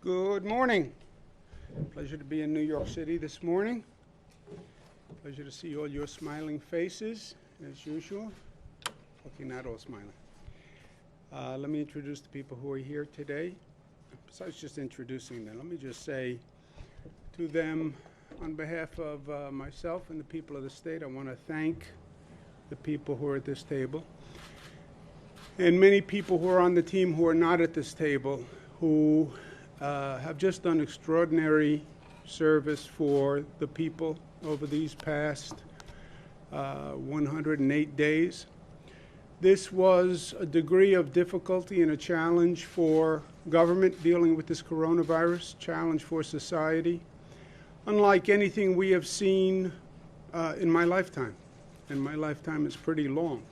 Good morning. Pleasure to be in New York City this morning. Pleasure to see all your smiling faces, as usual. Okay, not all smiling. Let me introduce the people who are here today. Besides just introducing them, let me just say to them, on behalf of myself and the people of the state, I want to thank the people who are at this table, and many people who are on the team who are not at this table, who have just done extraordinary service for the people over these past 108 days. This was a degree of difficulty and a challenge for government dealing with this coronavirus, challenge for society, unlike anything we have seen in my lifetime. And my lifetime is pretty long.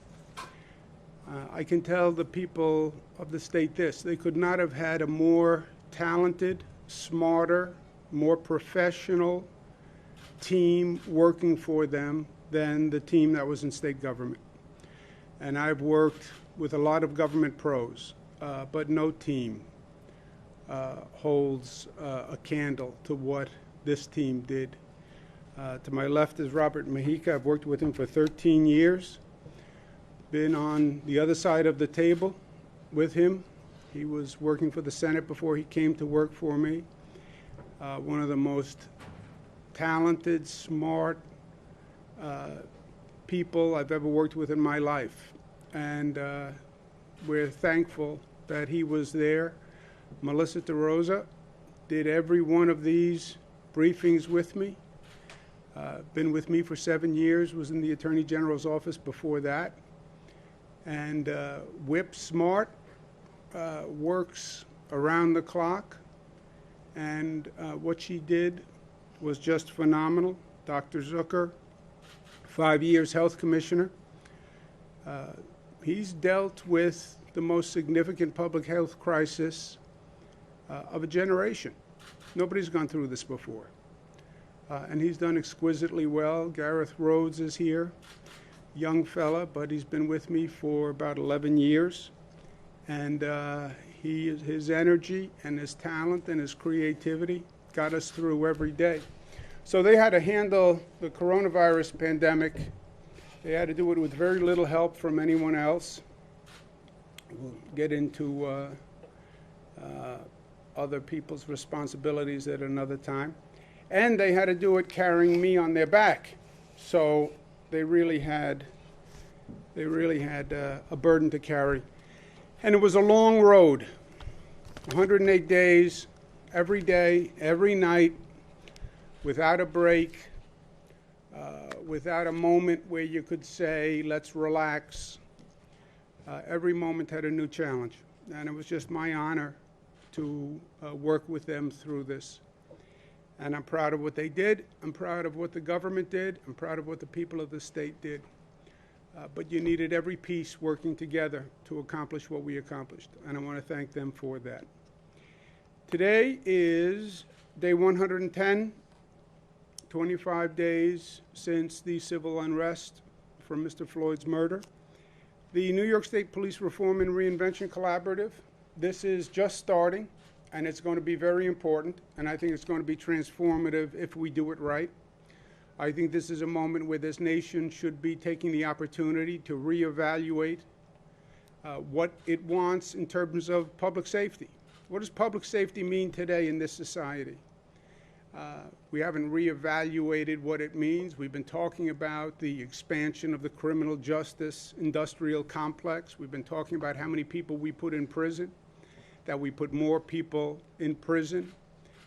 I can tell the people of the state this: they could not have had a more talented, smarter, more professional team working for them than the team that was in state government. And I've worked with a lot of government pros, but no team holds a candle to what this team did. To my left is Robert Mujica. I've worked with him for 13 years. Been on the other side of the table with him. He was working for the Senate before he came to work for me. One of the most talented, smart people I've ever worked with in my life. And we're thankful that he was there. Melissa DeRosa did every one of these briefings with me. Been with me for 7 years, was in the Attorney General's office before that. And whip smart, works around the clock. And what she did was just phenomenal. Dr. Zucker, 5 years health commissioner. He's dealt with the most significant public health crisis of a generation. Nobody's gone through this before. And he's done exquisitely well. Gareth Rhodes is here, young fella, but he's been with me for about 11 years. And his energy and his talent and his creativity got us through every day. So they had to handle the coronavirus pandemic. They had to do it with very little help from anyone else. We'll get into other people's responsibilities at another time. And they had to do it carrying me on their back. So they really had a burden to carry. And it was a long road, 108 days, every day, every night, without a break, without a moment where you could say, let's relax. Every moment had a new challenge. And it was just my honor to work with them through this. And I'm proud of what they did. I'm proud of what the government did. I'm proud of what the people of the state did. But you needed every piece working together to accomplish what we accomplished. And I want to thank them for that. Today is day 110, 25 days since the civil unrest from Mr. Floyd's murder. The New York State Police Reform and Reinvention Collaborative, this is just starting, and it's going to be very important, and I think it's going to be transformative if we do it right. I think this is a moment where this nation should be taking the opportunity to reevaluate what it wants in terms of public safety. What does public safety mean today in this society? We haven't reevaluated what it means. We've been talking about the expansion of the criminal justice industrial complex. We've been talking about how many people we put in prison, that we put more people in prison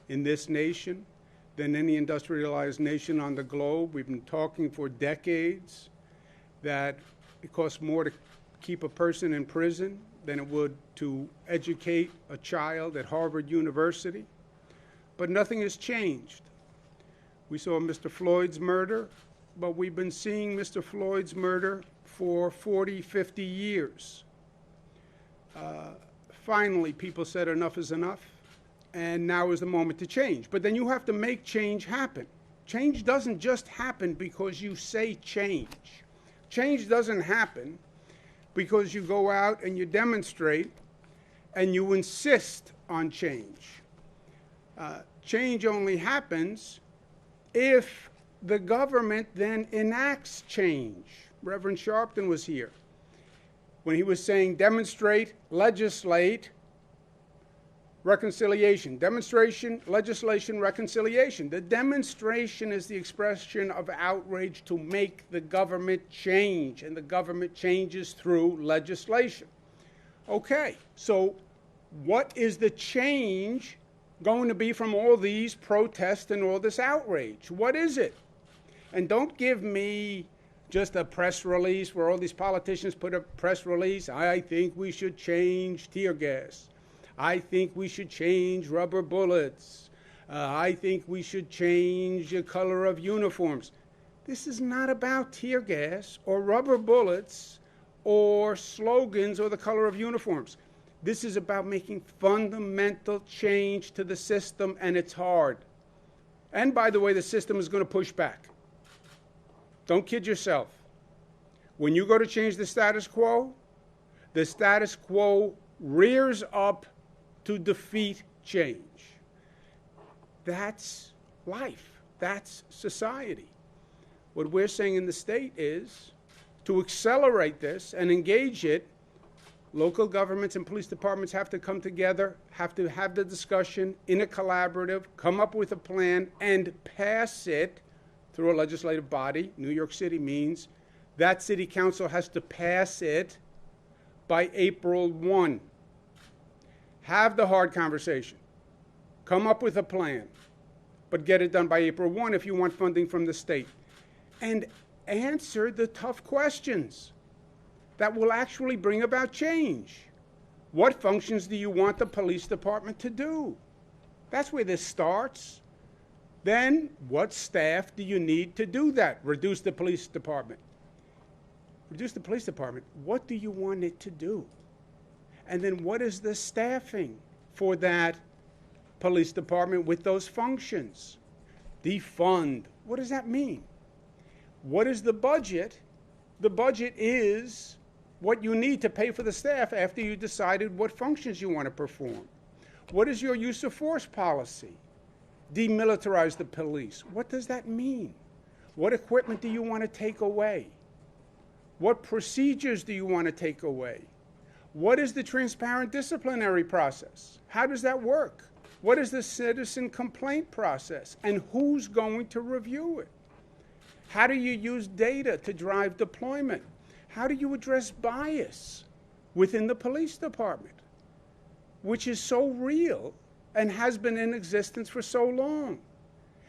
in this nation than any industrialized nation on the globe. We've been talking for decades that it costs more to keep a person in prison than it would to educate a child at Harvard University. But nothing has changed. We saw Mr. Floyd's murder, but we've been seeing Mr. Floyd's murder for 40, 50 years. Finally, people said enough is enough, and now is the moment to change. But then you have to make change happen. Change doesn't just happen because you say change. Change doesn't happen because you go out and you demonstrate and you insist on change. Change only happens if the government then enacts change. Reverend Sharpton was here when he was saying demonstrate, legislate, reconciliation. Demonstration, legislation, reconciliation. The demonstration is the expression of outrage to make the government change, and the government changes through legislation. Okay, so what is the change going to be from all these protests and all this outrage? What is it? And don't give me just a press release where all these politicians put a press release. I think we should change tear gas. I think we should change rubber bullets. I think we should change the color of uniforms. This is not about tear gas or rubber bullets or slogans or the color of uniforms. This is about making fundamental change to the system, and it's hard. And by the way, the system is going to push back. Don't kid yourself. When you go to change the status quo rears up to defeat change. That's life. That's society. What we're saying in the state is to accelerate this and engage it, local governments and police departments have to come together, have to have the discussion in a collaborative, come up with a plan, and pass it through a legislative body. New York City means that city council has to pass it by April 1. Have the hard conversation. Come up with a plan, but get it done by April 1 if you want funding from the state. And answer the tough questions that will actually bring about change. What functions do you want the police department to do? That's where this starts. Then, what staff do you need to do that? Reduce the police department. Reduce the police department. What do you want it to do? And then what is the staffing for that police department with those functions? Defund. What does that mean? What is the budget? The budget is what you need to pay for the staff after you decided what functions you want to perform. What is your use of force policy? Demilitarize the police. What does that mean? What equipment do you want to take away? What procedures do you want to take away? What is the transparent disciplinary process? How does that work? What is the citizen complaint process? And who's going to review it? How do you use data to drive deployment? How do you address bias within the police department, which is so real and has been in existence for so long?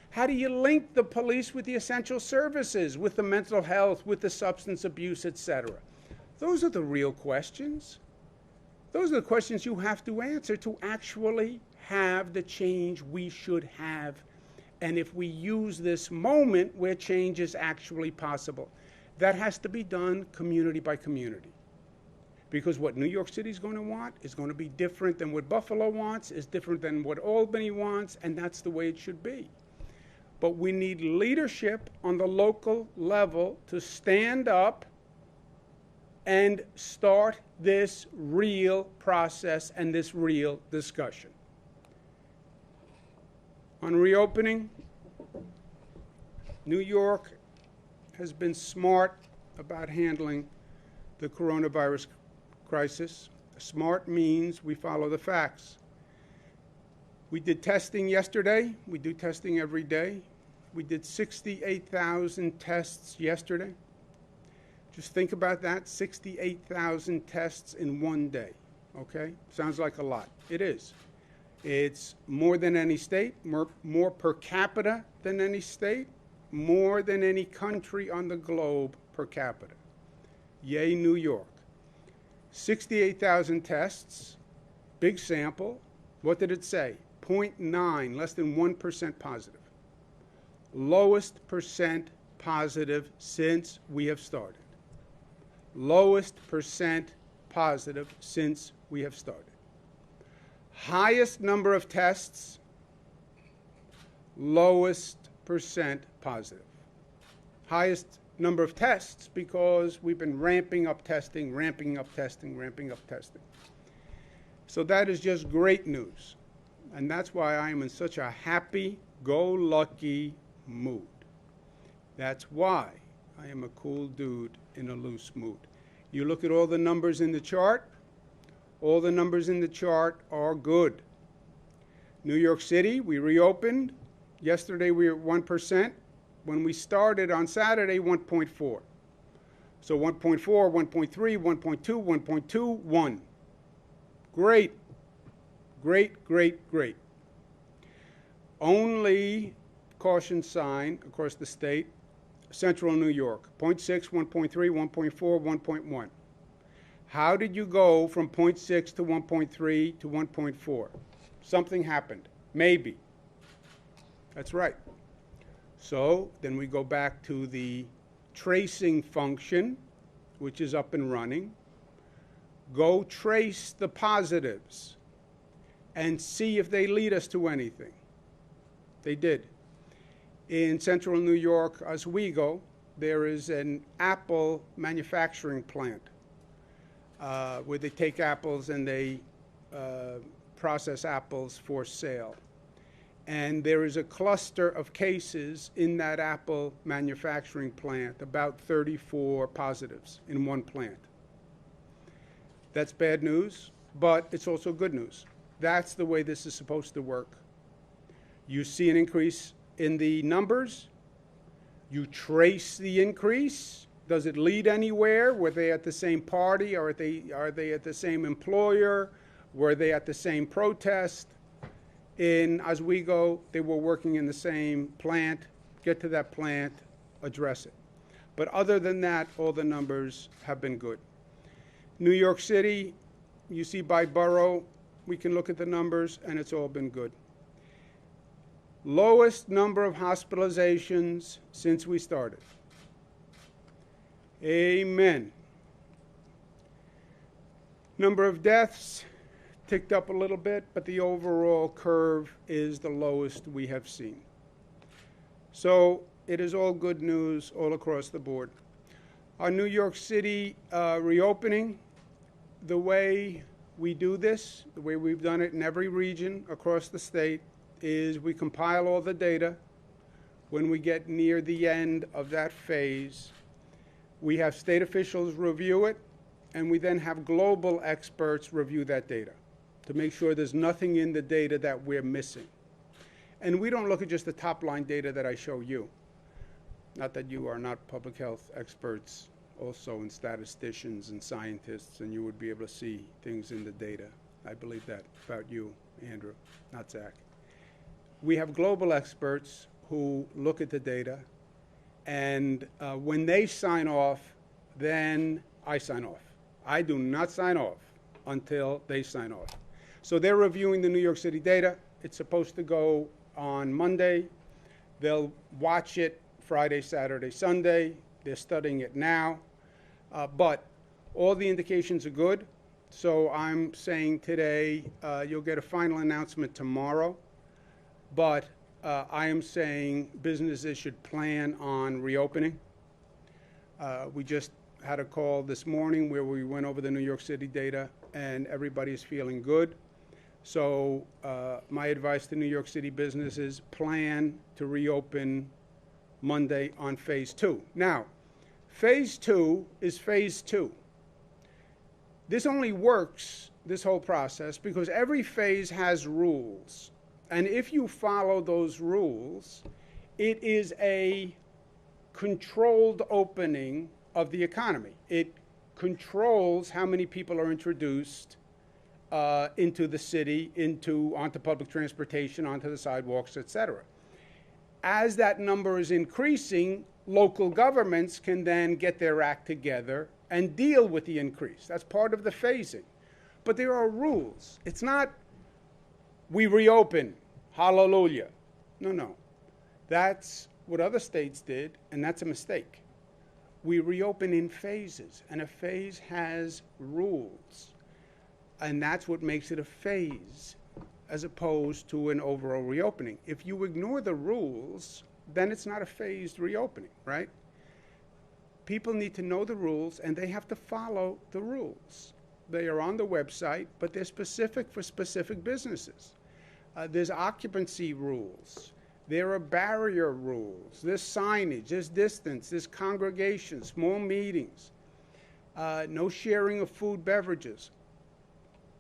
How do you link the police with the essential services, with the mental health, with the substance abuse, etc.? Those are the real questions. Those are the questions you have to answer to actually have the change we should have. And if we use this moment where change is actually possible, that has to be done community by community. Because what New York City is going to want is going to be different than what Buffalo wants, is different than what Albany wants, and that's the way it should be. But we need leadership on the local level to stand up and start this real process and this real discussion. On reopening, New York has been smart about handling the coronavirus crisis. Smart means we follow the facts. We did testing yesterday. We do testing every day. We did 68,000 tests yesterday. Just think about that, 68,000 tests in one day, okay? Sounds like a lot. It is. It's more than any state, more per capita than any state, more than any country on the globe per capita. Yay, New York. 68,000 tests, big sample. What did it say? 0.9, less than 1% positive. Lowest percent positive since we have started. Lowest percent positive since we have started. Highest number of tests, lowest percent positive. Highest number of tests because we've been ramping up testing. So that is just great news. And that's why I am in such a happy-go-lucky mood. That's why I am a cool dude in a loose mood. You look at all the numbers in the chart, all the numbers in the chart are good. New York City, we reopened. Yesterday we were at 1%. When we started on Saturday, 1.4. So 1.4, 1.3, 1.2, 1.2, 1. Great, great, great, great. Only caution sign across the state, Central New York, 0.6, 1.3, 1.4, 1.1. How did you go from 0.6 to 1.3 to 1.4? Something happened. Maybe. That's right. So then we go back to the tracing function, which is up and running. Go trace the positives and see if they lead us to anything. They did. In Central New York, Oswego, there is an apple manufacturing plant where they take apples and they process apples for sale. And there is a cluster of cases in that apple manufacturing plant, about 34 positives in one plant. That's bad news, but it's also good news. That's the way this is supposed to work. You see an increase in the numbers. You trace the increase. Does it lead anywhere? Were they at the same party? Are they at the same employer? Were they at the same protest? In Oswego, they were working in the same plant. Get to that plant, address it. But other than that, all the numbers have been good. New York City, you see by borough, we can look at the numbers, and it's all been good. Lowest number of hospitalizations since we started. Amen. Number of deaths ticked up a little bit, but the overall curve is the lowest we have seen. So it is all good news all across the board. Our New York City reopening, the way we do this, the way we've done it in every region across the state, is we compile all the data. When we get near the end of that phase, we have state officials review it, and we then have global experts review that data to make sure there's nothing in the data that we're missing. And we don't look at just the top line data that I show you. Not that you are not public health experts also, and statisticians and scientists, and you would be able to see things in the data. I believe that about you, Andrew, not Zach. We have global experts who look at the data, and when they sign off, then I sign off. I do not sign off until they sign off. So they're reviewing the New York City data. It's supposed to go on Monday. They'll watch it Friday, Saturday, Sunday. They're studying it now. But all the indications are good. So I'm saying today you'll get a final announcement tomorrow. But I am saying businesses should plan on reopening. We just had a call this morning where we went over the New York City data, and everybody's feeling good. So my advice to New York City businesses, plan to reopen Monday on phase 2. Now, phase 2 is phase 2. This only works, this whole process, because every phase has rules. And if you follow those rules, it is a controlled opening of the economy. It controls how many people are introduced into the city, onto public transportation, onto the sidewalks, etc. As that number is increasing, local governments can then get their act together and deal with the increase. That's part of the phasing. But there are rules. It's not we reopen, hallelujah. No. That's what other states did, and that's a mistake. We reopen in phases, and a phase has rules. And that's what makes it a phase as opposed to an overall reopening. If you ignore the rules, then it's not a phased reopening, right? People need to know the rules, and they have to follow the rules. They are on the website, but they're specific for specific businesses. There's occupancy rules. There are barrier rules. There's signage. There's distance. There's congregation, small meetings. No sharing of food, beverages.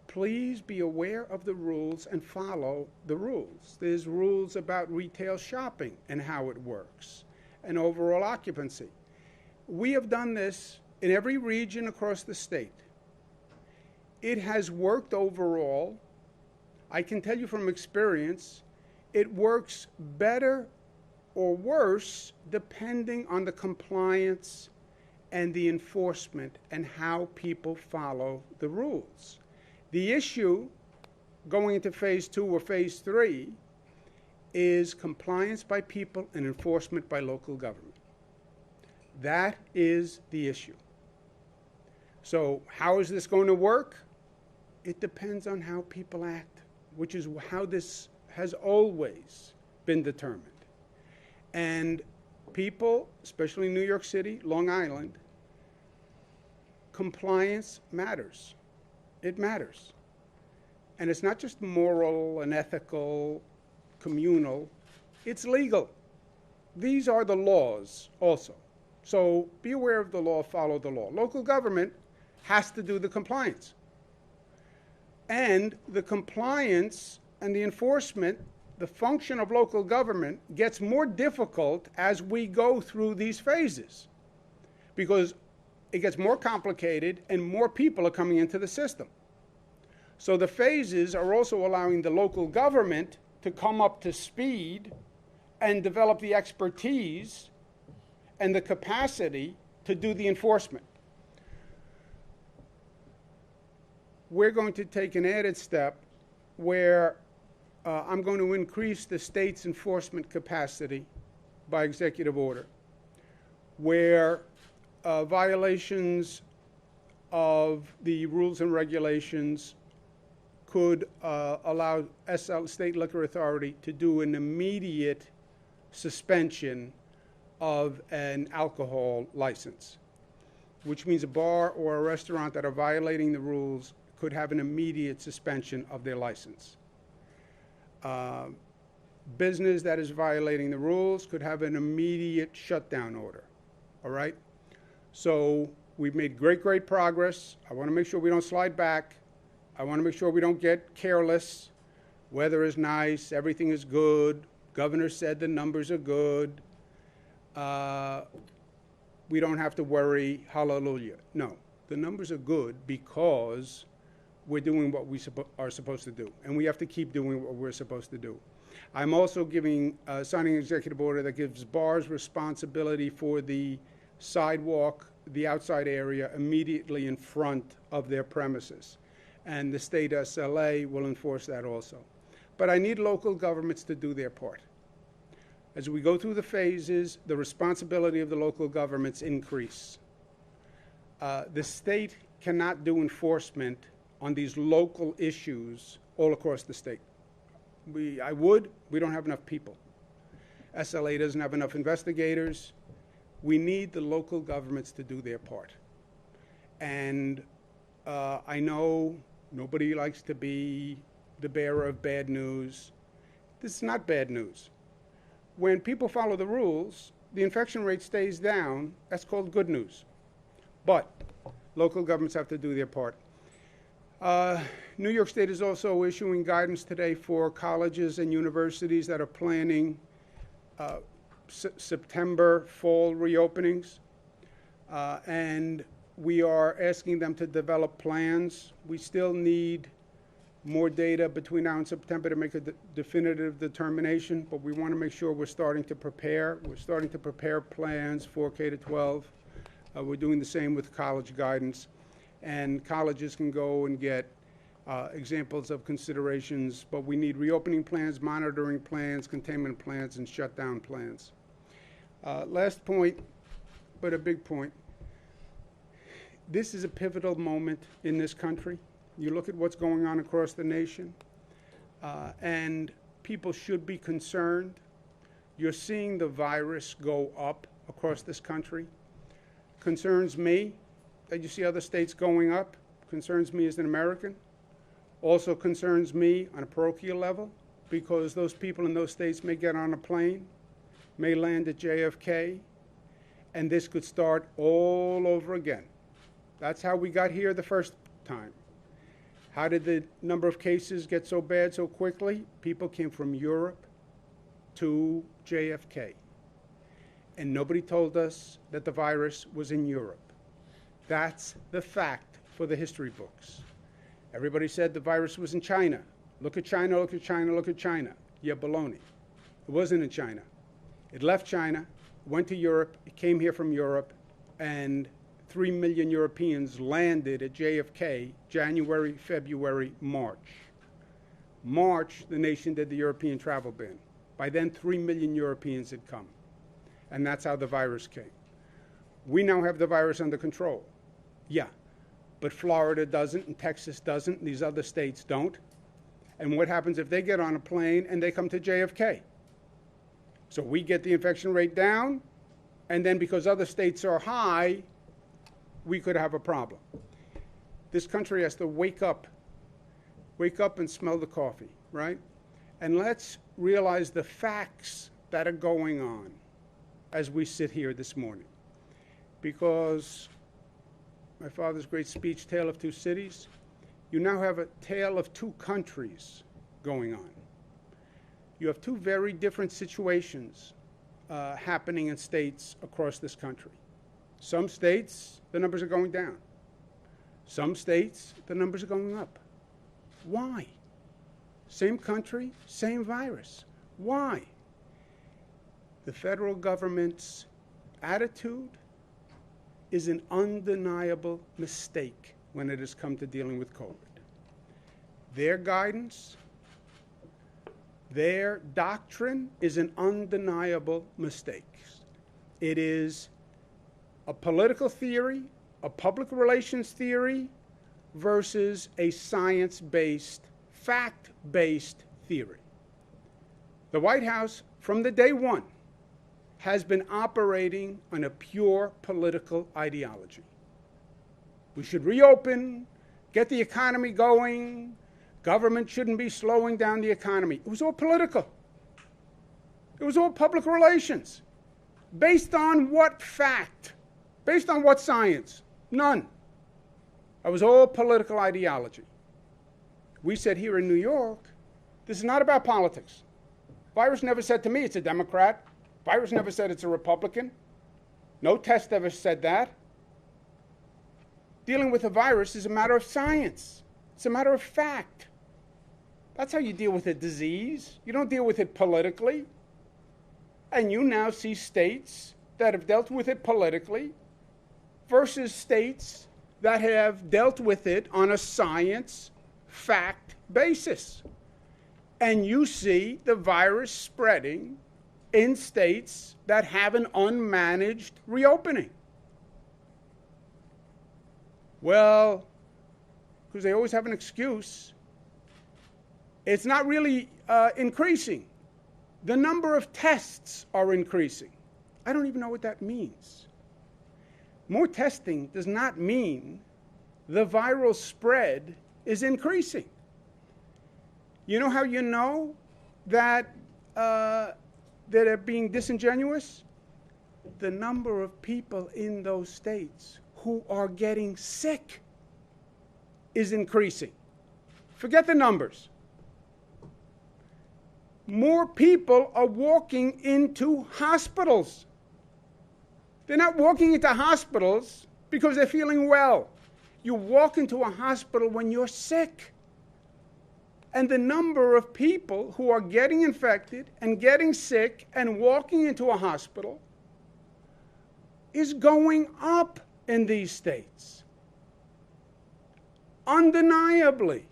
Please be aware of the rules and follow the rules. There's rules about retail shopping and how it works, and overall occupancy. We have done this in every region across the state. It has worked overall. I can tell you from experience, it works better or worse depending on the compliance and the enforcement and how people follow the rules. The issue going into phase 2 or phase 3 is compliance by people and enforcement by local government. That is the issue. So how is this going to work? It depends on how people act, which is how this has always been determined. And people, especially New York City, Long Island, compliance matters. It matters. And it's not just moral and ethical, communal, it's legal. These are the laws also. So be aware of the law, follow the law. Local government has to do the compliance. And the compliance and the enforcement, the function of local government gets more difficult as we go through these phases, because it gets more complicated and more people are coming into the system. So the phases are also allowing the local government to come up to speed and develop the expertise and the capacity to do the enforcement. We're going to take an added step where I'm going to increase the state's enforcement capacity by executive order, where violations of the rules and regulations could allow State Liquor Authority to do an immediate suspension of an alcohol license, which means a bar or a restaurant that are violating the rules could have an immediate suspension of their license. Business that is violating the rules could have an immediate shutdown order. All right? So we've made great progress. I want to make sure we don't slide back. I want to make sure we don't get careless. Weather is nice. Everything is good. Governor said the numbers are good. We don't have to worry. Hallelujah. No, the numbers are good because we're doing what we are supposed to do, and we have to keep doing what we're supposed to do. I'm also signing an executive order that gives bars responsibility for the sidewalk, the outside area immediately in front of their premises. And the state SLA will enforce that also. But I need local governments to do their part. As we go through the phases, the responsibility of the local governments increase. The state cannot do enforcement on these local issues all across the state. We don't have enough people. SLA doesn't have enough investigators. We need the local governments to do their part. And I know nobody likes to be the bearer of bad news. This is not bad news. When people follow the rules, the infection rate stays down. That's called good news. But local governments have to do their part. New York State is also issuing guidance today for colleges and universities that are planning September fall reopenings. And we are asking them to develop plans. We still need more data between now and September to make a definitive determination, but we want to make sure we're starting to prepare. We're starting to prepare plans for K-12. We're doing the same with college guidance. And colleges can go and get examples of considerations, but we need reopening plans, monitoring plans, containment plans, and shutdown plans. Last point, but a big point. This is a pivotal moment in this country. You look at what's going on across the nation, and people should be concerned. You're seeing the virus go up across this country. Concerns me that you see other states going up. Concerns me as an American. Also concerns me on a parochial level because those people in those states may get on a plane, may land at JFK, and this could start all over again. That's how we got here the first time. How did the number of cases get so bad so quickly? People came from Europe to JFK. And nobody told us that the virus was in Europe. That's the fact for the history books. Everybody said the virus was in China. Look at China, look at China, look at China. Yeah, baloney. It wasn't in China. It left China, went to Europe, it came here from Europe, and 3 million Europeans landed at JFK January, February, March. March, the nation did the European travel ban. By then, 3 million Europeans had come. And that's how the virus came. We now have the virus under control. Yeah, but Florida doesn't, and Texas doesn't, and these other states don't. And what happens if they get on a plane and they come to JFK? So we get the infection rate down, and then because other states are high, we could have a problem. This country has to wake up and smell the coffee, right? And let's realize the facts that are going on as we sit here this morning. Because my father's great speech, Tale of Two Cities, you now have a tale of two countries going on. You have two very different situations happening in states across this country. Some states, the numbers are going down. Some states, the numbers are going up. Why? Same country, same virus. Why? The federal government's attitude is an undeniable mistake when it has come to dealing with COVID. Their guidance, their doctrine is an undeniable mistake. It is a political theory, a public relations theory, versus a science-based, fact-based theory. The White House, from the day one, has been operating on a pure political ideology. We should reopen, get the economy going, government shouldn't be slowing down the economy. It was all political. It was all public relations. Based on what fact? Based on what science? None. It was all political ideology. We said here in New York, this is not about politics. Virus never said to me it's a Democrat. Virus never said it's a Republican. No test ever said that. Dealing with a virus is a matter of science. It's a matter of fact. That's how you deal with a disease. You don't deal with it politically. And you now see states that have dealt with it politically versus states that have dealt with it on a science, fact basis. And you see the virus spreading in states that have an unmanaged reopening. Well, because they always have an excuse, it's not really increasing. The number of tests are increasing. I don't even know what that means. More testing does not mean the viral spread is increasing. You know how you know that they're being disingenuous? The number of people in those states who are getting sick is increasing. Forget the numbers. More people are walking into hospitals. They're not walking into hospitals because they're feeling well. You walk into a hospital when you're sick. And the number of people who are getting infected and getting sick and walking into a hospital is going up in these states. Undeniably.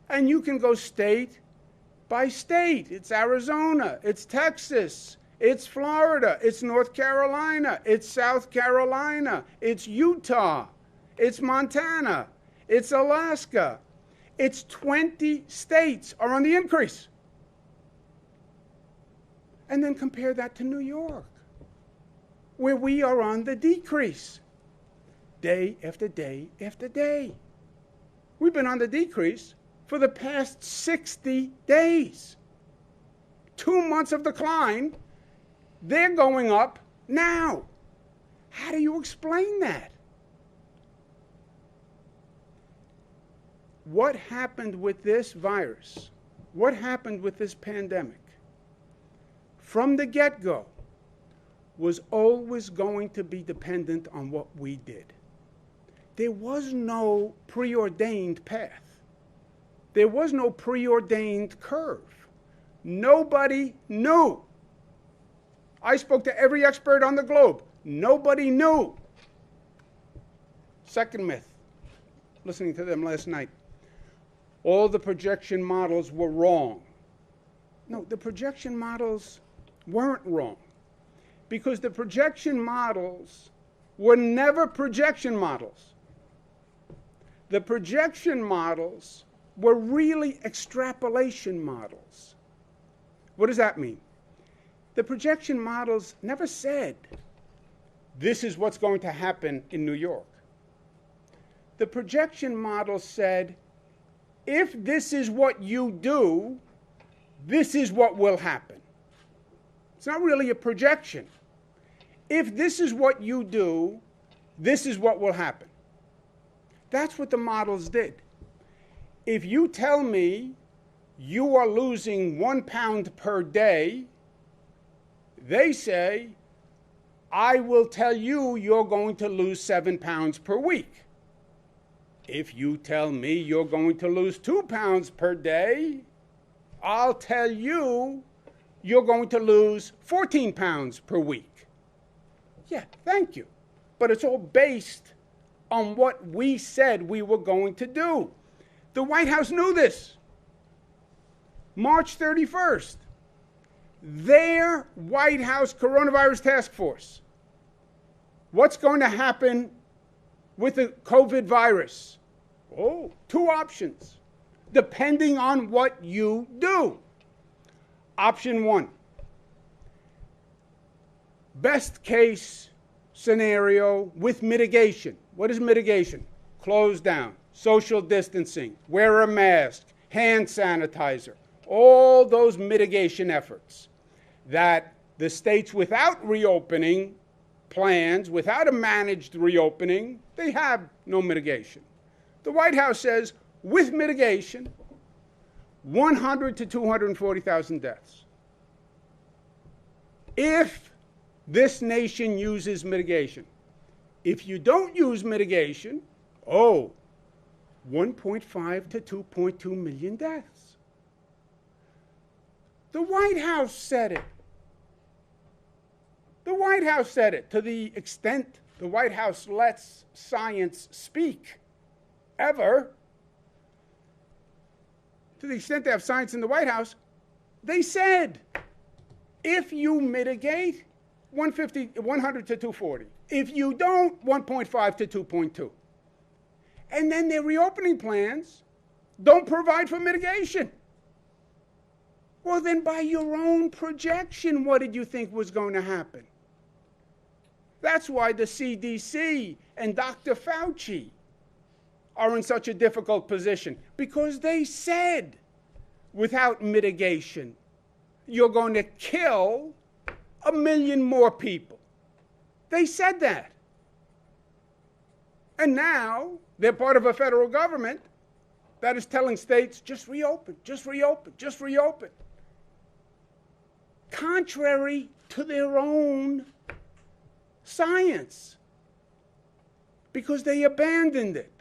And you can go state by state. It's Arizona, it's Texas, it's Florida, it's North Carolina, it's South Carolina, it's Utah, it's Montana, it's Alaska. It's 20 states are on the increase. And then compare that to New York, where we are on the decrease. Day after day after day. We've been on the decrease for the past 60 days. 2 months of decline, they're going up now. How do you explain that? What happened with this virus? What happened with this pandemic? From the get-go, was always going to be dependent on what we did. There was no preordained path. There was no preordained curve. Nobody knew. I spoke to every expert on the globe. Nobody knew. Second myth, listening to them last night. All the projection models were wrong. No, the projection models weren't wrong, because the projection models were never projection models. The projection models were really extrapolation models. What does that mean? The projection models never said, this is what's going to happen in New York. The projection model said, if this is what you do, this is what will happen. It's not really a projection. If this is what you do, this is what will happen. That's what the models did. If you tell me you are losing 1 pound per day, they say, I will tell you you're going to lose 7 pounds per week. If you tell me you're going to lose 2 pounds per day, I'll tell you you're going to lose 14 pounds per week. Yeah, thank you. But it's all based on what we said we were going to do. The White House knew this. March 31st, their White House coronavirus task force. What's going to happen with the COVID virus? Oh, 2 options, depending on what you do. Option 1, best case scenario with mitigation. What is mitigation? Close down, social distancing, wear a mask, hand sanitizer, all those mitigation efforts that the states without reopening plans, without a managed reopening, they have no mitigation. The White House says, with mitigation, 100 to 240,000 deaths. If this nation uses mitigation. If you don't use mitigation, 1.5 to 2.2 million deaths. The White House said it. The White House said it. To the extent the White House lets science speak, ever, to the extent they have science in the White House, they said, if you mitigate, 100 to 240. If you don't, 1.5 to 2.2. And then their reopening plans don't provide for mitigation. Well, then by your own projection, what did you think was going to happen? That's why the CDC and Dr. Fauci are in such a difficult position, because they said, without mitigation, you're going to kill 1 million more people. They said that. And now they're part of a federal government that is telling states, just reopen, just reopen, just reopen. Contrary to their own science, because they abandoned it.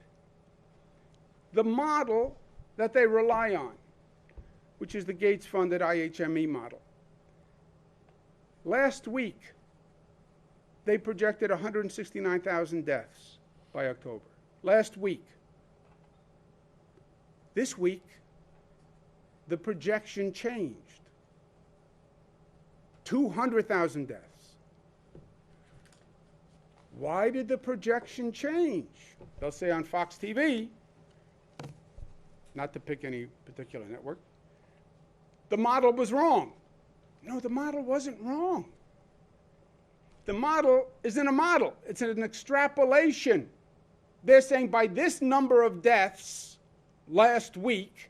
The model that they rely on, which is the Gates-funded IHME model. Last week, they projected 169,000 deaths by October. Last week. This week, the projection changed. 200,000 deaths. Why did the projection change? They'll say on Fox TV, not to pick any particular network, the model was wrong. No, the model wasn't wrong. The model isn't a model. It's an extrapolation. They're saying by this number of deaths last week,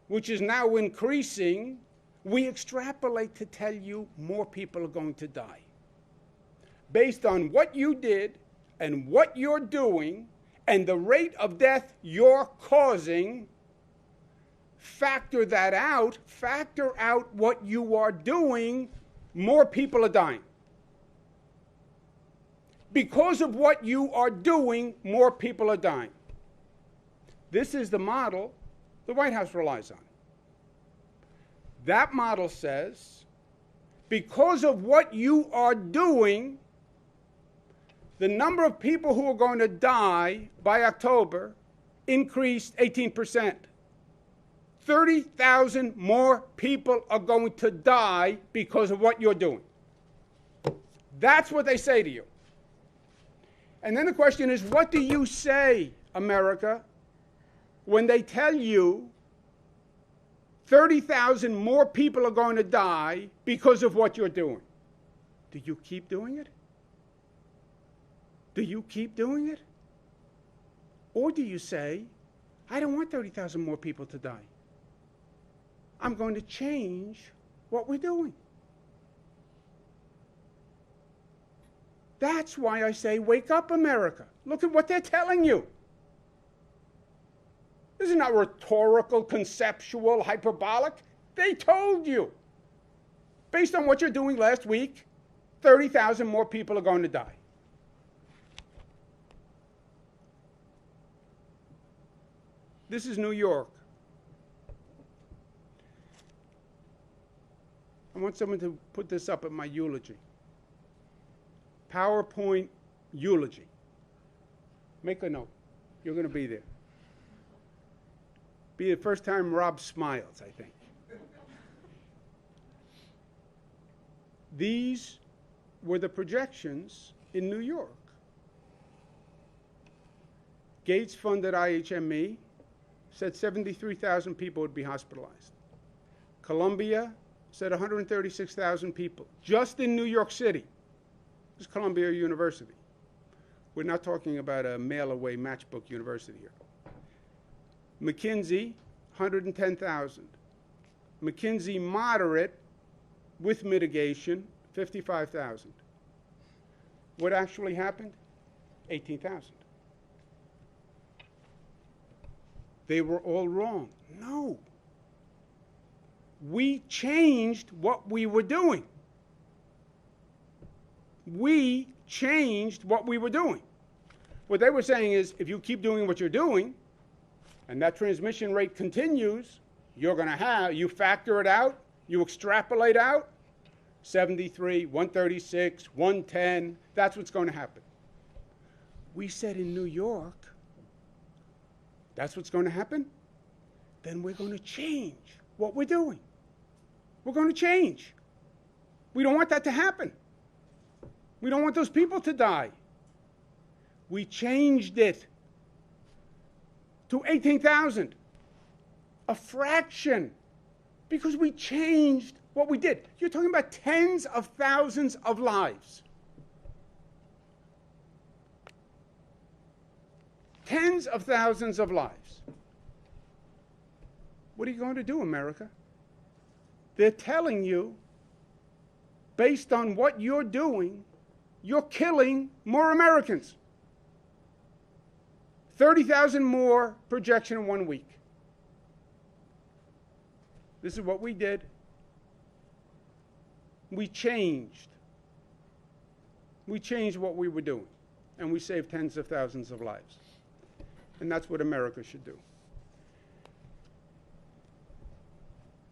which is now increasing, we extrapolate to tell you more people are going to die. Based on what you did and what you're doing and the rate of death you're causing, factor that out, factor out what you are doing, more people are dying. Because of what you are doing, more people are dying. This is the model the White House relies on. That model says, because of what you are doing, the number of people who are going to die by October increased 18%. 30,000 more people are going to die because of what you're doing. That's what they say to you. And then the question is, what do you say, America, when they tell you 30,000 more people are going to die because of what you're doing? Do you keep doing it? Do you keep doing it? Or do you say, I don't want 30,000 more people to die. I'm going to change what we're doing. That's why I say, wake up, America. Look at what they're telling you. This is not rhetorical, conceptual, hyperbolic. They told you. Based on what you're doing last week, 30,000 more people are going to die. This is New York. I want someone to put this up at my eulogy. PowerPoint eulogy. Make a note. You're going to be there. Be the first time Rob smiles, I think. These were the projections in New York. Gates funded IHME, said 73,000 people would be hospitalized. Columbia said 136,000 people, just in New York City. This is Columbia University. We're not talking about a mail-away matchbook university here. McKinsey, 110,000. McKinsey moderate with mitigation, 55,000. What actually happened? 18,000. They were all wrong. No. We changed what we were doing. We changed what we were doing. What they were saying is, if you keep doing what you're doing, and that transmission rate continues, you're going to have, you factor it out, you extrapolate out, 73, 136, 110, that's what's going to happen. We said in New York, that's what's going to happen? Then we're going to change what we're doing. We're going to change. We don't want that to happen. We don't want those people to die. We changed it to 18,000, a fraction, because we changed what we did. You're talking about tens of thousands of lives. Tens of thousands of lives. What are you going to do, America? They're telling you, based on what you're doing, you're killing more Americans. 30,000 more projection in 1 week. This is what we did. We changed. We changed what we were doing, and we saved tens of thousands of lives. And that's what America should do.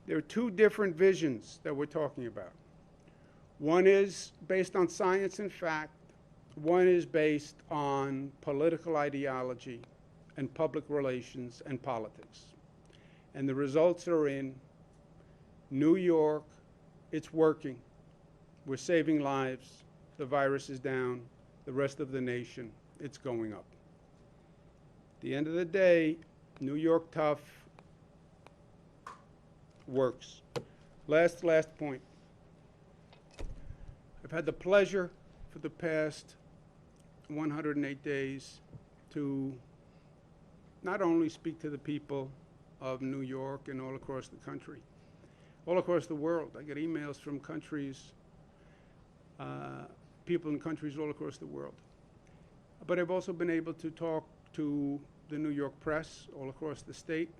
There are two different visions that we're talking about. One is based on science and fact. One is based on political ideology and public relations and politics. And the results are in New York. It's working. We're saving lives. The virus is down. The rest of the nation, it's going up. At the end of the day, New York tough works. Last point. I've had the pleasure for the past 108 days to not only speak to the people of New York and all across the country, all across the world. I get emails from countries, people in countries all across the world. But I've also been able to talk to the New York press all across the state.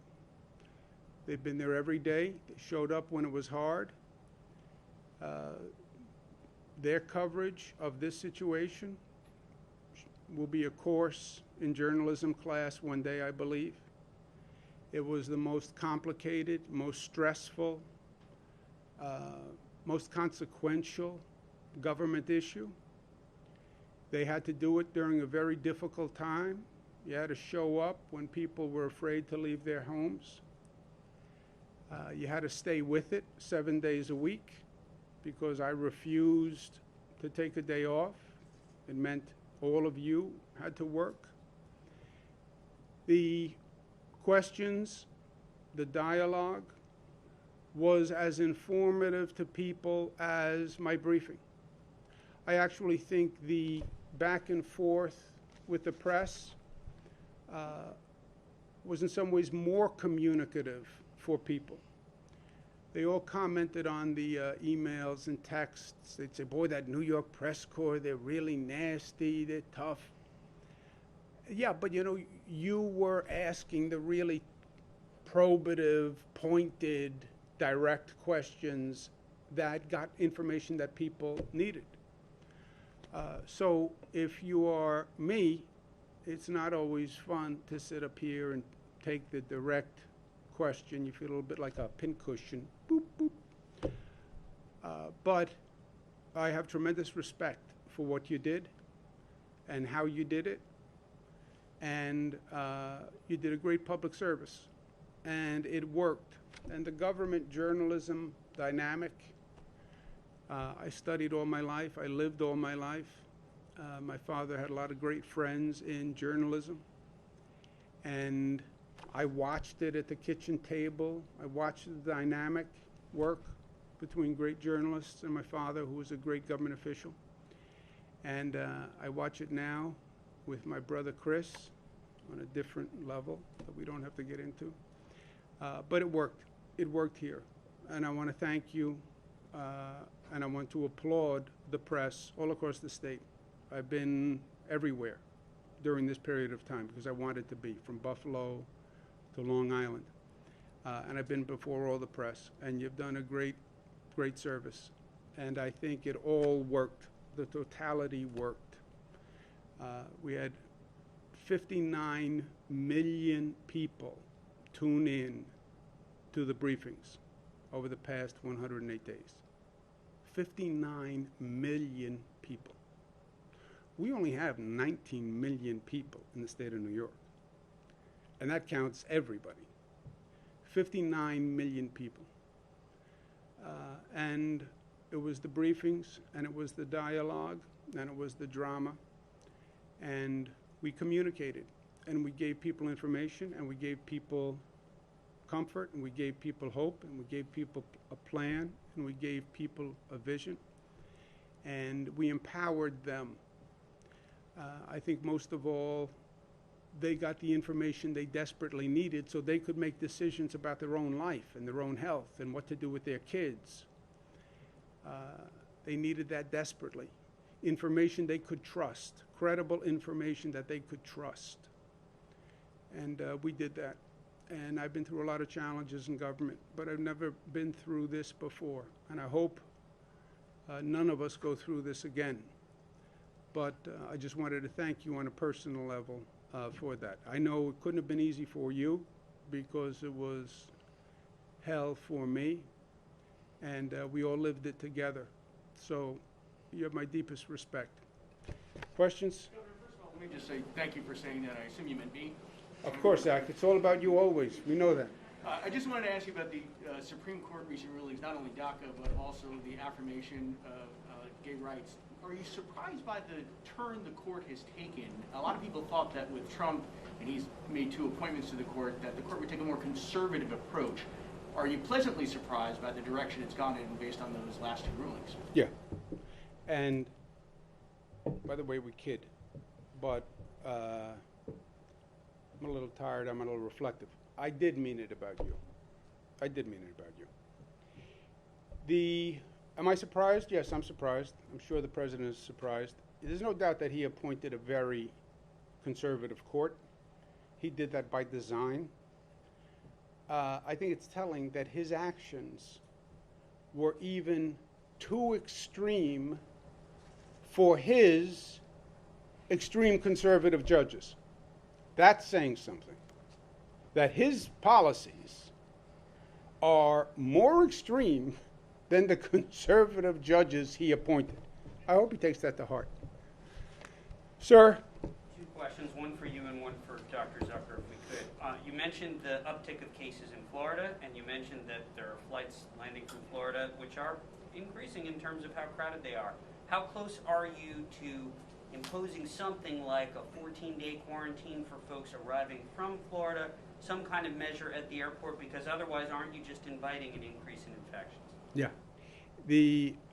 They've been there every day. They showed up when it was hard. Their coverage of this situation will be a course in journalism class one day, I believe. It was the most complicated, most stressful, most consequential government issue. They had to do it during a very difficult time. You had to show up when people were afraid to leave their homes. You had to stay with it 7 days a week because I refused to take a day off. It meant all of you had to work. The questions, the dialogue was as informative to people as my briefing. I actually think the back and forth with the press was in some ways more communicative for people. They all commented on the emails and texts. They'd say, boy, that New York press corps, they're really nasty, they're tough. Yeah, but you know, you were asking the really probative, pointed, direct questions that got information that people needed. So if you are me, it's not always fun to sit up here and take the direct question. You feel a little bit like a pincushion. Boop, boop. But I have tremendous respect for what you did and how you did it. And you did a great public service. And it worked. And the government journalism dynamic, I studied all my life. I lived all my life. My father had a lot of great friends in journalism. And I watched it at the kitchen table. I watched the dynamic work between great journalists and my father, who was a great government official. And I watch it now with my brother Chris on a different level that we don't have to get into. But it worked. It worked here. And I want to thank you, and I want to applaud the press all across the state. I've been everywhere during this period of time because I wanted to be, from Buffalo to Long Island. And I've been before all the press. And you've done a great, great service. And I think it all worked. The totality worked. We had 59 million people tune in to the briefings over the past 108 days. 59 million people. We only have 19 million people in the state of New York. And that counts everybody. 59 million people. And it was the briefings, and it was the dialogue, and it was the drama. And we communicated, and we gave people information, and we gave people comfort, and we gave people hope, and we gave people a plan, and we gave people a vision, and we empowered them. I think most of all, they got the information they desperately needed so they could make decisions about their own life and their own health and what to do with their kids. They needed that desperately. Information they could trust, credible information that they could trust. And we did that. And I've been through a lot of challenges in government, but I've never been through this before. And I hope none of us go through this again. But I just wanted to thank you on a personal level for that. I know it couldn't have been easy for you because it was hell for me, and we all lived it together. So you have my deepest respect. Questions? Governor, first of all, let me just say thank you for saying that. I assume you meant me. Of course, Zach. It's all about you always. We know that. I just wanted to ask you about the Supreme Court recent rulings, not only DACA, but also the affirmation of gay rights. Are you surprised by the turn the court has taken? A lot of people thought that with Trump, and he's made 2 appointments to the court, that the court would take a more conservative approach. Are you pleasantly surprised by the direction it's gone in based on those last 2 rulings? Yeah. And, by the way, we kid, but I'm a little tired, I'm a little reflective. I did mean it about you. I did mean it about you. Am I surprised? Yes, I'm surprised. I'm sure the president is surprised. There's no doubt that he appointed a very conservative court. He did that by design. I think it's telling that his actions were even too extreme for his extreme conservative judges. That's saying something. That his policies are more extreme than the conservative judges he appointed. I hope he takes that to heart. Sir? Two questions, one for you and one for Dr. Zucker, if we could. You mentioned the uptick of cases in Florida, and you mentioned that there are flights landing from Florida which are increasing in terms of how crowded they are. How close are you to imposing something like a 14-day quarantine for folks arriving from Florida, some kind of measure at the airport, because otherwise aren't you just inviting an increase in infections? Yeah.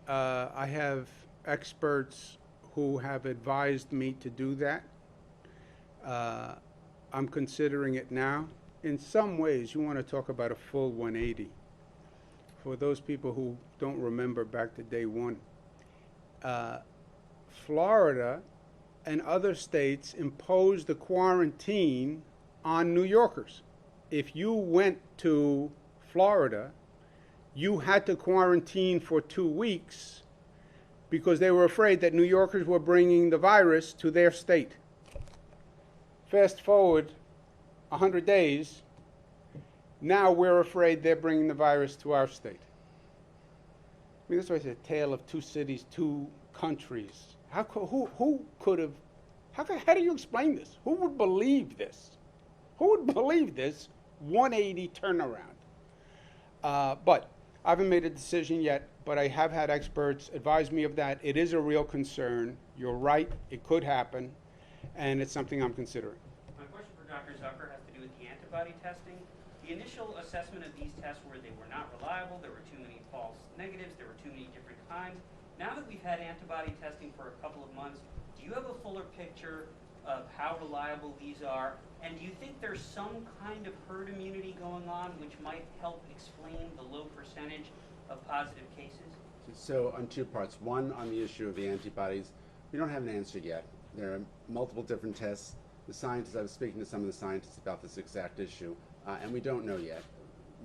I have experts who have advised me to do that. I'm considering it now. In some ways, you want to talk about a full 180. For those people who don't remember back to day one, Florida and other states imposed the quarantine on New Yorkers. If you went to Florida, you had to quarantine for 2 weeks because they were afraid that New Yorkers were bringing the virus to their state. Fast forward 100 days, now we're afraid they're bringing the virus to our state. I mean, this was a tale of two cities, two countries. How do you explain this? Who would believe this? Who would believe this 180 turnaround? But I haven't made a decision yet, but I have had experts advise me of that. It is a real concern. You're right. It could happen, and it's something I'm considering. My question for Dr. Zucker has to do with the antibody testing. The initial assessment of these tests were they were not reliable, there were too many false negatives, there were too many different kinds. Now that we've had antibody testing for a couple of months, do you have a fuller picture of how reliable these are? And do you think there's some kind of herd immunity going on which might help explain the low percentage of positive cases? So on two parts. One, on the issue of the antibodies, we don't have an answer yet. There are multiple different tests. The scientists, I was speaking to some of the scientists about this exact issue, and we don't know yet.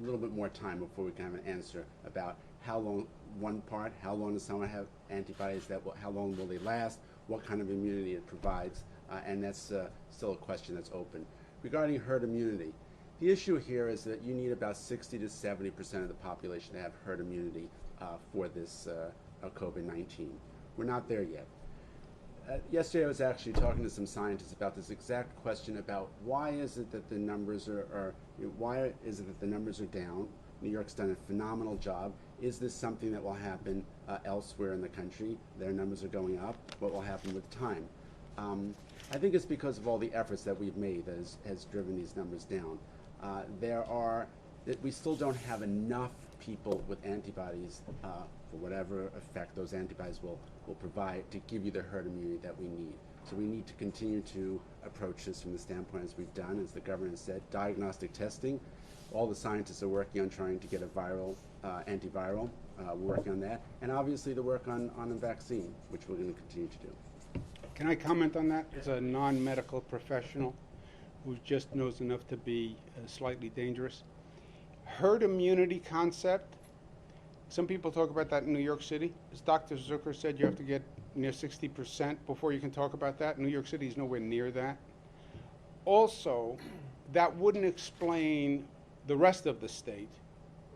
A little bit more time before we can have an answer about how long, one part, how long does someone have antibodies, how long will they last, what kind of immunity it provides, and that's still a question that's open. Regarding herd immunity, the issue here is that you need about 60 to 70% of the population to have herd immunity for this COVID-19. We're not there yet. Yesterday I was actually talking to some scientists about this exact question about why is it that the numbers are down. New York's done a phenomenal job. Is this something that will happen elsewhere in the country? Their numbers are going up. What will happen with time? I think it's because of all the efforts that we've made that has driven these numbers down. We still don't have enough people with antibodies for whatever effect those antibodies will provide to give you the herd immunity that we need. So we need to continue to approach this from the standpoint, as we've done, as the governor has said, diagnostic testing. All the scientists are working on trying to get a antiviral. We're working on that. And obviously the work on a vaccine, which we're going to continue to do. Can I comment on that as a non-medical professional who just knows enough to be slightly dangerous? Herd immunity concept, some people talk about that in New York City. As Dr. Zucker said, you have to get near 60% before you can talk about that. New York City is nowhere near that. Also, that wouldn't explain the rest of the state,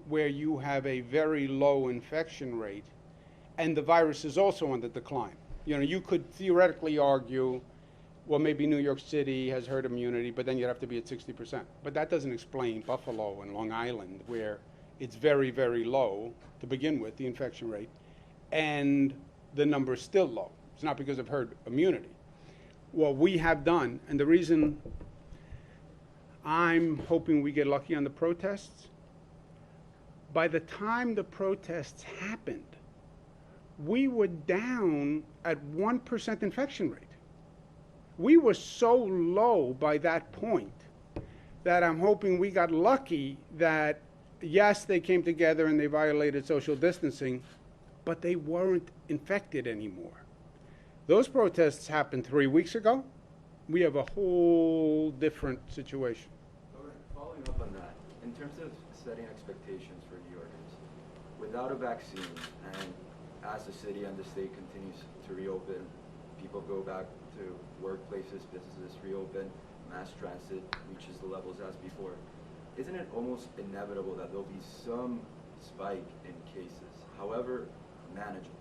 where you have a very low infection rate, and the virus is also on the decline. You know, you could theoretically argue, well, maybe New York City has herd immunity, but then you'd have to be at 60%. But that doesn't explain Buffalo and Long Island, where it's very, very low to begin with, the infection rate, and the number is still low. It's not because of herd immunity. What we have done, and the reason I'm hoping we get lucky on the protests, by the time the protests happened, we were down at 1% infection rate. We were so low by that point that I'm hoping we got lucky that, yes, they came together and they violated social distancing, but they weren't infected anymore. Those protests happened 3 weeks ago. We have a whole different situation. All right, following up on that, in terms of setting expectations for New Yorkers, without a vaccine and as the city and the state continues to reopen, people go back to workplaces, businesses reopen, mass transit reaches the levels as before, isn't it almost inevitable that there'll be some spike in cases, however manageable?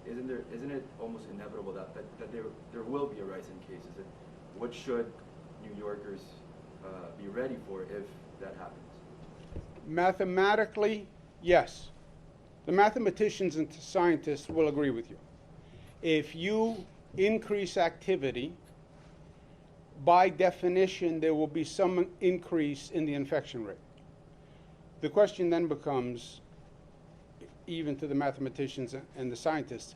Isn't it almost inevitable that there will be a rise in cases? And what should New Yorkers be ready for if that happens? Mathematically, yes. The mathematicians and scientists will agree with you. If you increase activity, by definition, there will be some increase in the infection rate. The question then becomes, even to the mathematicians and the scientists,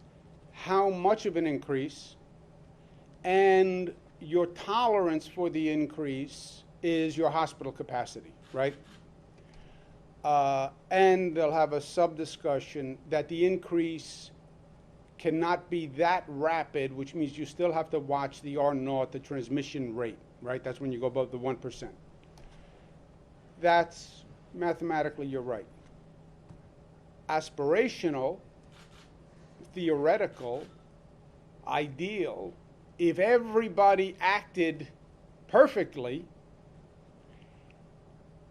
how much of an increase, and your tolerance for the increase is your hospital capacity, right? And they'll have a sub-discussion that the increase cannot be that rapid, which means you still have to watch the R0, the transmission rate, right? That's when you go above the 1%. That's mathematically, you're right. Aspirational, theoretical, ideal, if everybody acted perfectly,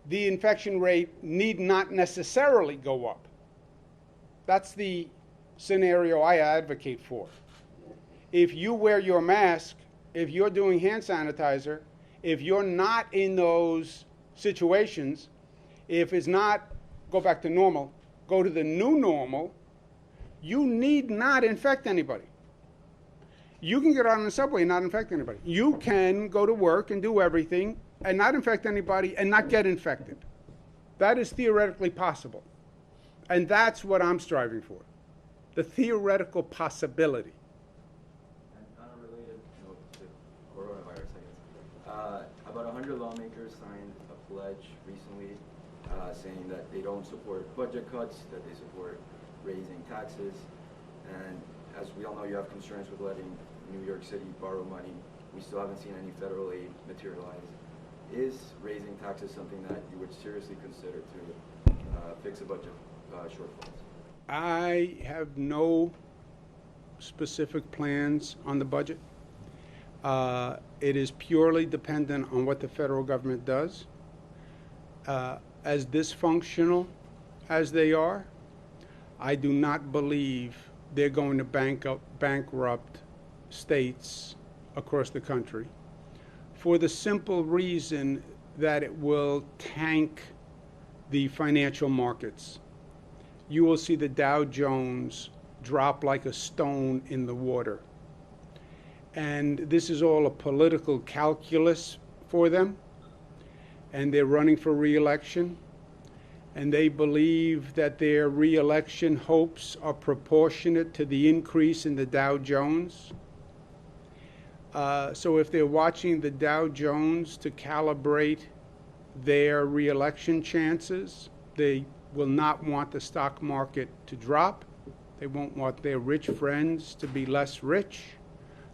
the infection rate need not necessarily go up. That's the scenario I advocate for. If you wear your mask, if you're doing hand sanitizer, if you're not in those situations, if it's not go back to normal, go to the new normal, you need not infect anybody. You can get out on the subway and not infect anybody. You can go to work and do everything and not infect anybody and not get infected. That is theoretically possible. And that's what I'm striving for. The theoretical possibility. And on a related note to coronavirus, I guess, about 100 lawmakers signed a pledge recently saying that they don't support budget cuts, that they support raising taxes. And as we all know, you have concerns with letting New York City borrow money. We still haven't seen any federal aid materialize. Is raising taxes something that you would seriously consider to fix a budget shortfalls? I have no specific plans on the budget. It is purely dependent on what the federal government does. As dysfunctional as they are, I do not believe they're going to bankrupt states across the country, for the simple reason that it will tank the financial markets. You will see the Dow Jones drop like a stone in the water. And this is all a political calculus for them. And they're running for re-election. And they believe that their re-election hopes are proportionate to the increase in the Dow Jones. So if they're watching the Dow Jones to calibrate their re-election chances, they will not want the stock market to drop. They won't want their rich friends to be less rich,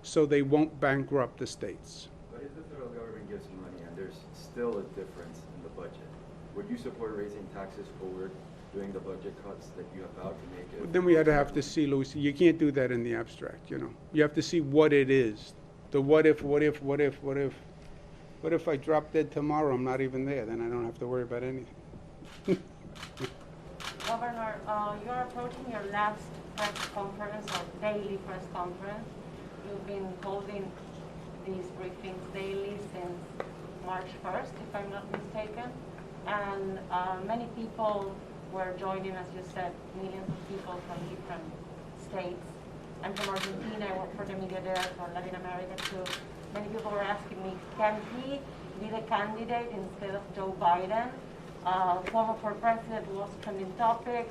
so they won't bankrupt the states. But if the federal government gives money and there's still a difference in the budget, would you support raising taxes forward, doing the budget cuts that you have vowed to make it? Then we had to have to see, Louis, you can't do that in the abstract, you know. You have to see what it is. The what if. What if I drop dead tomorrow, I'm not even there, then I don't have to worry about anything. Governor, you're approaching your last press conference or daily press conference. You've been holding these briefings daily since March 1st, if I'm not mistaken. And many people were joining, as you said, millions of people from different states. I'm from Argentina, I work for the media there, for Latin America too. Many people were asking me, can he be the candidate instead of Joe Biden? Cuomo for president was trending topic.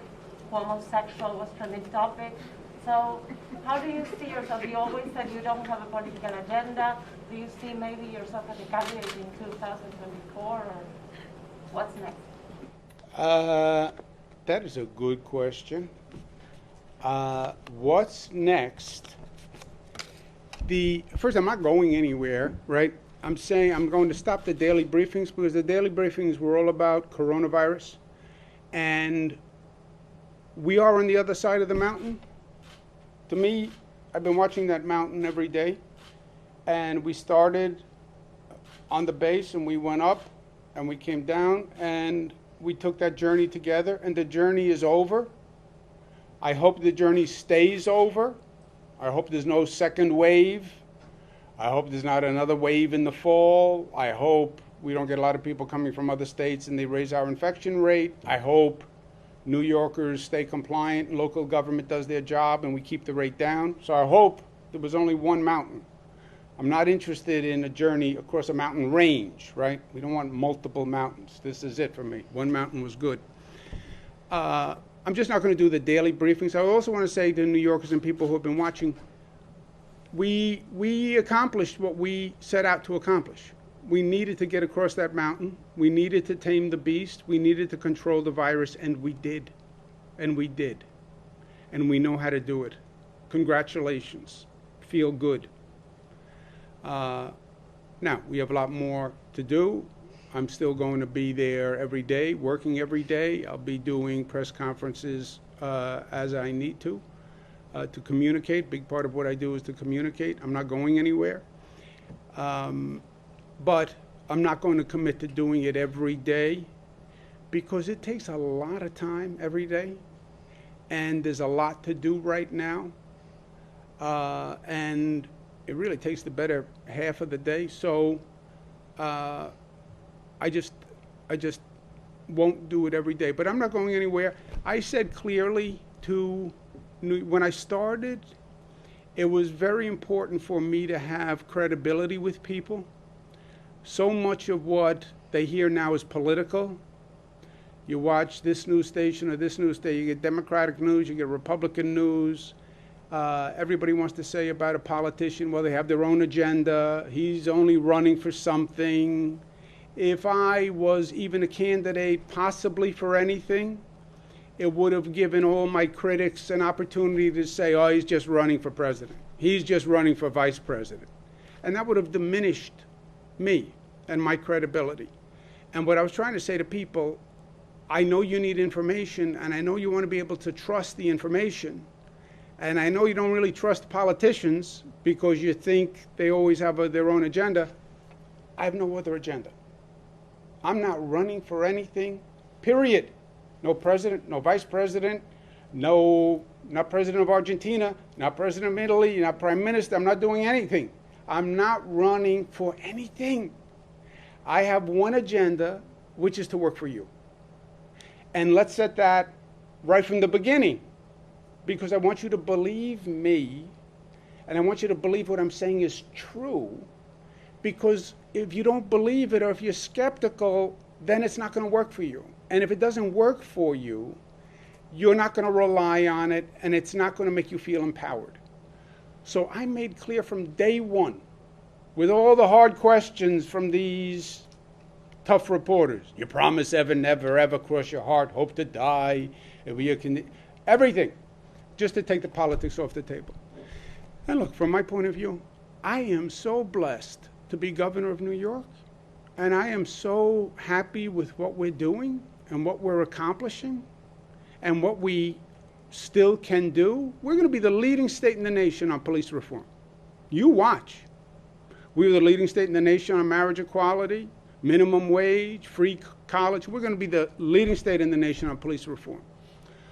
Cuomo sexual was trending topic. So how do you see yourself? You always said you don't have a political agenda. Do you see maybe yourself as a candidate in 2024, or what's next? That is a good question. What's next? First, I'm not going anywhere, right? I'm saying I'm going to stop the daily briefings because the daily briefings were all about coronavirus. And we are on the other side of the mountain. To me, I've been watching that mountain every day. And we started on the base and we went up and we came down and we took that journey together, and the journey is over. I hope the journey stays over. I hope there's no second wave. I hope there's not another wave in the fall. I hope we don't get a lot of people coming from other states and they raise our infection rate. I hope New Yorkers stay compliant and local government does their job and we keep the rate down. So I hope there was only one mountain. I'm not interested in a journey across a mountain range, right? We don't want multiple mountains. This is it for me. One mountain was good. I'm just not going to do the daily briefings. I also want to say to New Yorkers and people who have been watching, we accomplished what we set out to accomplish. We needed to get across that mountain. We needed to tame the beast. We needed to control the virus, and we did. And we did. And we know how to do it. Congratulations. Feel good. Now, we have a lot more to do. I'm still going to be there every day, working every day. I'll be doing press conferences as I need to communicate. Big part of what I do is to communicate. I'm not going anywhere. But I'm not going to commit to doing it every day because it takes a lot of time every day. And there's a lot to do right now. And it really takes the better half of the day. So I just won't do it every day. But I'm not going anywhere. I said clearly when I started, it was very important for me to have credibility with people. So much of what they hear now is political. You watch this news station or this news station, you get Democratic news, you get Republican news. Everybody wants to say about a politician, well, they have their own agenda. He's only running for something. If I was even a candidate possibly for anything, it would have given all my critics an opportunity to say, oh, he's just running for president. He's just running for vice president. And that would have diminished me and my credibility. And what I was trying to say to people, I know you need information, and I know you want to be able to trust the information. And I know you don't really trust politicians because you think they always have their own agenda. I have no other agenda. I'm not running for anything, period. No president, no vice president, not president of Argentina, not president of Italy, not prime minister. I'm not doing anything. I'm not running for anything. I have one agenda, which is to work for you. And let's set that right from the beginning, because I want you to believe me, and I want you to believe what I'm saying is true, because if you don't believe it or if you're skeptical, then it's not going to work for you. And if it doesn't work for you, you're not going to rely on it, and it's not going to make you feel empowered. So I made clear from day one, with all the hard questions from these tough reporters, you promise ever, never, ever cross your heart, hope to die, everything, just to take the politics off the table. And look, from my point of view, I am so blessed to be governor of New York, and I am so happy with what we're doing and what we're accomplishing and what we still can do. We're going to be the leading state in the nation on police reform. You watch. We were the leading state in the nation on marriage equality, minimum wage, free college. We're going to be the leading state in the nation on police reform.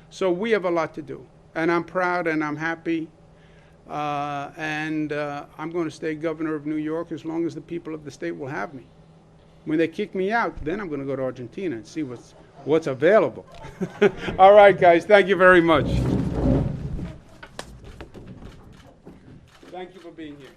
So we have a lot to do. And I'm proud and I'm happy. I'm going to stay governor of New York as long as the people of the state will have me. When they kick me out, then I'm going to go to Argentina and see what's available. All right, guys. Thank you very much. Thank you for being here.